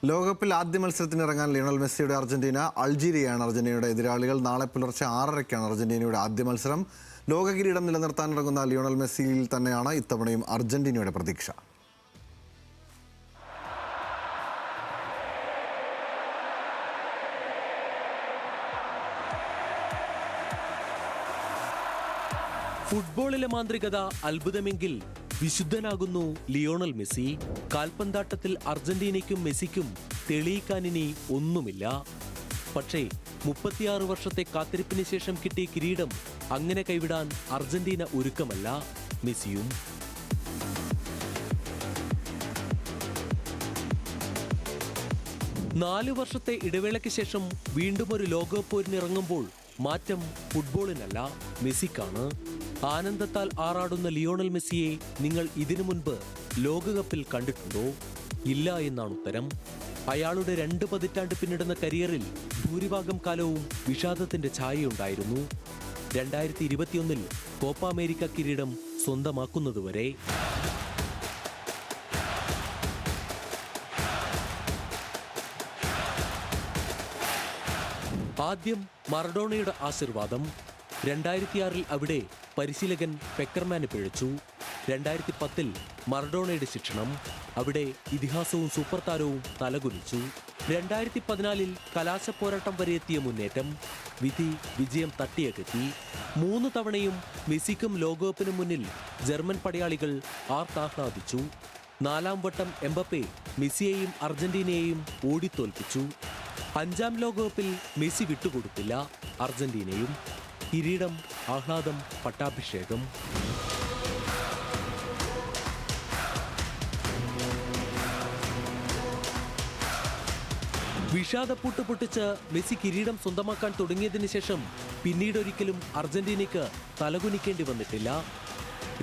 ലോകകപ്പിൽ ആദ്യ മത്സരത്തിനിറങ്ങാൻ ലിയോണൽ മെസ്സിയുടെ അർജന്റീന അൾജീരിയയാണ് അർജന്റീനയുടെ എതിരാളികൾ. നാളെ പുലർച്ചെ 6:30-ക്കാണ് അർജന്റീനയുടെ ആദ്യ മത്സരം. ലോക കിരീടം നിലനിർത്താനിറങ്ങുന്ന ലിയോണൽ മെസ്സിയിൽ തന്നെയാണ് ഇത്തവണയും അർജന്റീനയുടെ പ്രതീക്ഷ. ഫുട്ബോളിലെ മാന്ത്രികത അത്ഭുതമെങ്കിൽ വിശുദ്ധനാകുന്നു ലിയോണൽ മെസ്സി. കാൽപന്താട്ടത്തിൽ അർജന്റീനയ്ക്കും മെസ്സിക്കും തെളിയിക്കാനിനി ഒന്നുമില്ല. പക്ഷേ 36 വർഷത്തെ കാത്തിരിപ്പിന് ശേഷം കിട്ടിയ കിരീടം അങ്ങനെ കൈവിടാൻ അർജന്റീന ഒരുക്കമല്ല. മെസ്സിയും 4 വർഷത്തെ ഇടവേളയ്ക്ക് ശേഷം വീണ്ടും ഒരു ലോകകപ്പ് പോരിനിറങ്ങുമ്പോൾ മാറ്റം ഫുട്ബോളിനല്ല, മെസ്സിക്കാണ്. ആനന്ദത്താൽ ആറാടുന്ന ലിയോണൽ മെസ്സിയെ നിങ്ങൾ ഇതിനു മുൻപ് ലോകകപ്പിൽ കണ്ടിട്ടുണ്ടോ? ഇല്ല എന്നാണ് ഉത്തരം. അയാളുടെ 2 പതിറ്റാണ്ട് പിന്നിടുന്ന കരിയറിൽ ഭൂരിഭാഗം കാലവും വിഷാദത്തിന്റെ ഛായയുണ്ടായിരുന്നു. 2021 കോപ്പ അമേരിക്ക കിരീടം സ്വന്തമാക്കുന്നതുവരെ. ആദ്യം മറഡോണയുടെ ആശീർവാദം. 2006 അവിടെ പരിശീലകൻ പെക്കർമാന് പിഴച്ചു. 2010 മറഡോണയുടെ ശിക്ഷണം. അവിടെ ഇതിഹാസവും സൂപ്പർ താരവും തലകുനിച്ചു. 2014 കലാശപ്പോരാട്ടം വരെ എത്തിയ മുന്നേറ്റം. വിധി വിജയം തട്ടിയകറ്റി. 3 തവണയും മെസ്സിക്കും ലോകകപ്പിന് മുന്നിൽ ജർമ്മൻ പടയാളികൾ ആർത്താഹ്ലാദിച്ചു. 4ാം വട്ടം എംബപ്പെ മെസ്സിയെയും അർജന്റീനയെയും ഓടിത്തോൽപ്പിച്ചു. 5ാം ലോകകപ്പിൽ മെസ്സി വിട്ടുകൊടുത്തില്ല. അർജന്റീനയും. കിരീടം, ആഹ്ലാദം, പട്ടാഭിഷേകം. വിഷാദപ്പൂട്ട് പൊട്ടിച്ച് മെസ്സി കിരീടം സ്വന്തമാക്കാൻ തുടങ്ങിയതിനു ശേഷം പിന്നീടൊരിക്കലും അർജന്റീനയ്ക്ക് തലകുനിക്കേണ്ടി വന്നിട്ടില്ല.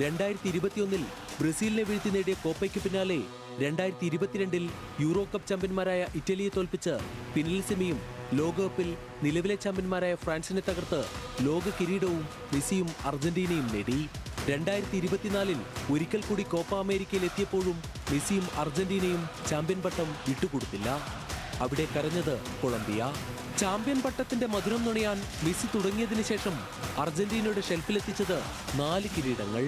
2021 ബ്രസീലിനെ വീഴ്ത്തി നേടിയ കോപ്പയ്ക്ക് പിന്നാലെ 2022 യൂറോ കപ്പ് ചാമ്പ്യന്മാരായ ഇറ്റലിയെ തോൽപ്പിച്ച് ഫിനൽ സെമിയും ലോകകപ്പിൽ നിലവിലെ ചാമ്പ്യന്മാരായ ഫ്രാൻസിനെ തകർത്ത് ലോക കിരീടവും മെസ്സിയും അർജന്റീനയും നേടി. 2024 ഒരിക്കൽ കൂടി കോപ്പ അമേരിക്കയിൽ എത്തിയപ്പോഴും മെസ്സിയും അർജന്റീനയും ചാമ്പ്യൻ പട്ടം വിട്ടുകൊടുത്തില്ല. അവിടെ കരഞ്ഞത് കൊളംബിയ. ചാമ്പ്യൻ പട്ടത്തിന്റെ മധുരം നുണയാൻ മെസ്സി തുടങ്ങിയതിനു ശേഷം അർജന്റീനയുടെ ഷെൽഫിലെത്തിച്ചത് 4 കിരീടങ്ങൾ.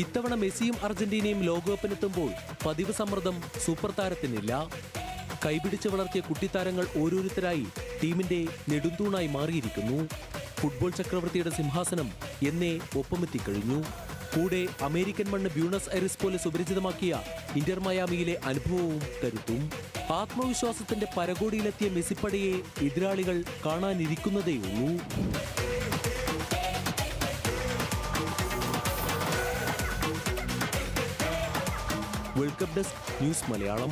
ഇത്തവണ മെസ്സിയും അർജന്റീനയും ലോകകപ്പിനെത്തുമ്പോൾ പതിവ് സമ്മർദ്ദം സൂപ്പർ താരത്തിനില്ല. കൈപിടിച്ച് വളർത്തിയ കുട്ടിത്താരങ്ങൾ ഓരോരുത്തരായി ടീമിന്റെ നെടുന്തൂണായി മാറിയിരിക്കുന്നു. ഫുട്ബോൾ ചക്രവർത്തിയുടെ സിംഹാസനം എന്നേ ഒപ്പമെത്തിക്കഴിഞ്ഞു. കൂടെ അമേരിക്കൻ മണ്ണ് ബ്യൂണസ് ഐറിസ് പോലെ സുപരിചിതമാക്കിയ ഇന്റർ മയാമിയിലെ അനുഭവവും കരുത്തും. ആത്മവിശ്വാസത്തിന്റെ പരകോടിയിലെത്തിയ മെസ്സിപ്പടയെ എതിരാളികൾ കാണാനിരിക്കുന്നതേയുള്ളൂ. World cup desk news Malayalam.